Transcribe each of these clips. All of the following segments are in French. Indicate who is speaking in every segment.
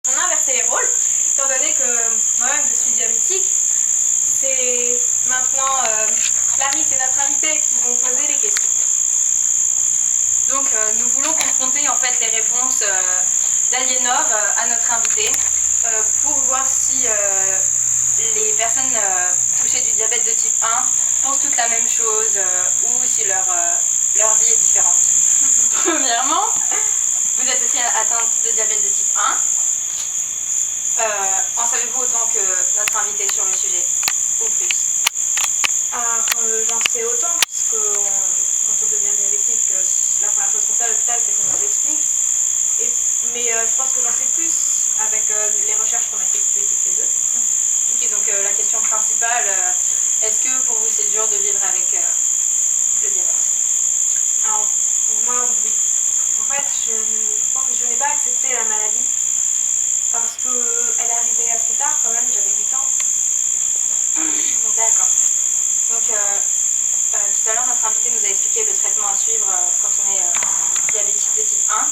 Speaker 1: On a inversé les rôles, étant donné que moi-même je suis diabétique. C'est maintenant Clarisse et notre invitée qui vont poser les questions. Donc nous voulons confronter en fait les réponses d'Aliénor à notre invitée pour voir si les personnes touchées du diabète de type 1 pensent toutes la même chose ou si leur vie est différente. Premièrement, vous êtes aussi atteinte de diabète de type 1. En savez-vous autant que notre invitée sur le sujet, ou plus?
Speaker 2: Alors, j'en sais autant, puisque quand on devient diabétique, la première chose qu'on fait à l'hôpital, c'est qu'on nous explique. Mais je pense que j'en sais plus avec les recherches qu'on a effectuées toutes les deux.
Speaker 1: Ok, donc la question principale, est-ce que pour vous c'est dur de vivre avec le diabète?
Speaker 2: Alors, pour moi, oui. En fait, je pense que je n'ai pas accepté la maladie, parce qu'elle est arrivée assez tard quand même, j'avais 8 ans.
Speaker 1: D'accord. Donc tout à l'heure, notre invité nous a expliqué le traitement à suivre quand on est diabétique de type 1.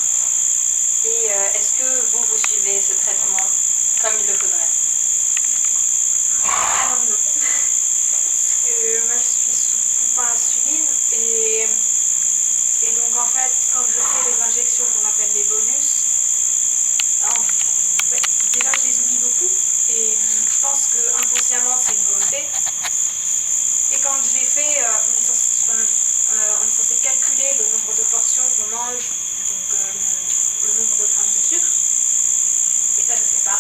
Speaker 1: Et est-ce que vous suivez ce traitement comme il le faudrait?
Speaker 2: Alors non. Parce que moi, je suis sous poupin insuline et donc en fait, quand je fais les injections qu'on appelle les bonus, déjà je les oublie beaucoup et je pense que inconsciemment c'est une volonté. Et quand je les fais, on est censé calculer le nombre de portions qu'on mange, donc le nombre de grammes de sucre. Et ça je ne fais pas.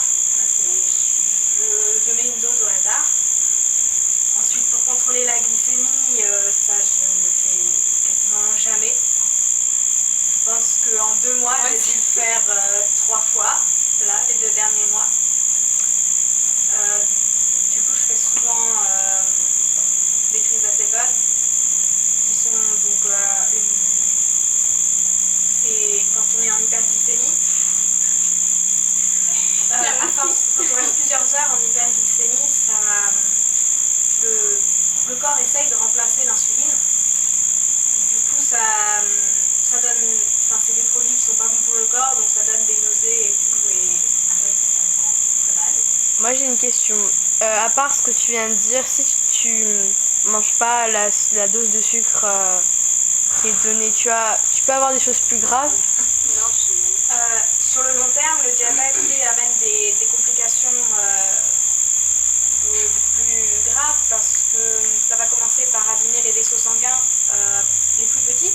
Speaker 2: Je mets une dose au hasard. Ensuite, pour contrôler la glycémie, ça je ne le fais quasiment jamais. Je pense qu'en 2 mois, j'ai dû le faire 3 fois, là, les 2 derniers mois. Du coup, je fais souvent des crises d'acétone, qui sont donc c'est quand on est en hyperglycémie. À force, quand on reste plusieurs heures en hyperglycémie, le corps essaye de remplacer l'insuline. Du coup, ça donne, c'est des produits qui sont pas bons pour le corps, donc ça donne des nausées et tout, et après ça me rend très mal.
Speaker 3: Moi j'ai une question. À part ce que tu viens de dire, si tu manges pas la dose de sucre qui est donnée, tu peux avoir des choses plus graves?
Speaker 1: Non,
Speaker 2: Sur le long terme, le diabète amène des complications beaucoup plus graves parce que ça va commencer par abîmer les vaisseaux sanguins les plus petits.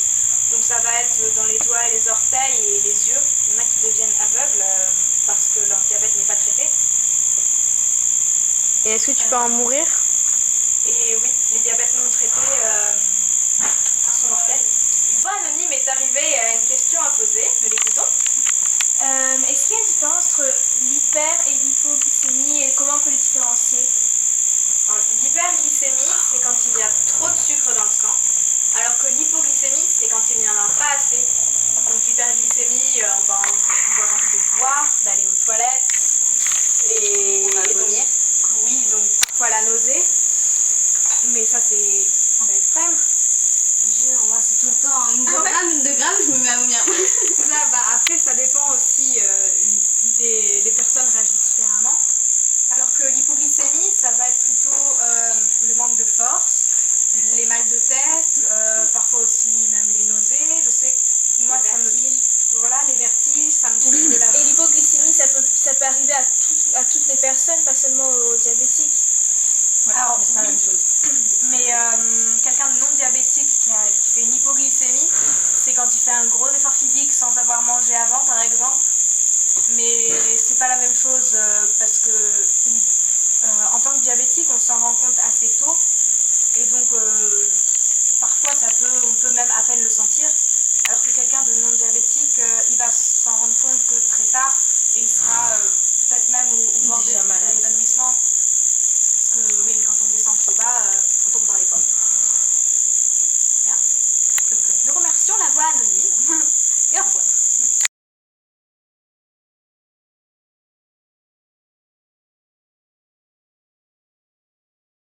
Speaker 2: Donc ça va être dans les doigts, les orteils et les yeux. Il y en a qui deviennent aveugles parce que leur diabète n'est pas traité.
Speaker 3: Et est-ce que tu peux en mourir?
Speaker 2: Et oui, les diabètes non traités sont mortels. Une voix anonyme est arrivée et a une question à poser. Nous l'écoutons.
Speaker 4: Est-ce qu'il y a une différence entre l'hyper et l'hypoglycémie et comment on peut les différencier?
Speaker 2: L'hyperglycémie, c'est quand il y a trop de sucre dans le sang, alors que l'hypoglycémie, c'est quand il n'y en a pas assez. Donc l'hyperglycémie, on va avoir envie de boire, d'aller aux toilettes, et
Speaker 1: vomir.
Speaker 2: Oui, donc parfois la nausée, mais ça c'est en extrême.
Speaker 5: Moi c'est tout le temps, 1 gramme, 2 grammes, je me mets à vomir.
Speaker 2: Après ça dépend aussi, les personnes réagissent différemment. Alors que l'hypoglycémie, ça va être plutôt le manque de force, les mal de tête, parfois aussi même les nausées. Je sais que moi ça me... Voilà, les vertiges, ça me trouve de la...
Speaker 4: Et l'hypoglycémie, ça peut arriver à toutes les personnes, pas seulement aux diabétiques.
Speaker 1: Ouais,
Speaker 2: Alors,
Speaker 1: mais c'est pas la même chose.
Speaker 2: Mais quelqu'un de non diabétique qui fait une hypoglycémie, c'est quand il fait un gros effort physique sans avoir mangé avant, par exemple. Mais c'est pas la même chose parce que en tant que diabétique, on s'en rend compte assez tôt. Et donc, parfois, on peut même à peine le sentir. Alors que quelqu'un de non diabétique, il va s'en rendre compte que très tard, et il sera peut-être même au bord de l'évanouissement. Parce que oui, quand on descend trop bas, on tombe dans les pommes. Bien. Donc, nous remercions la voix anonyme et au revoir.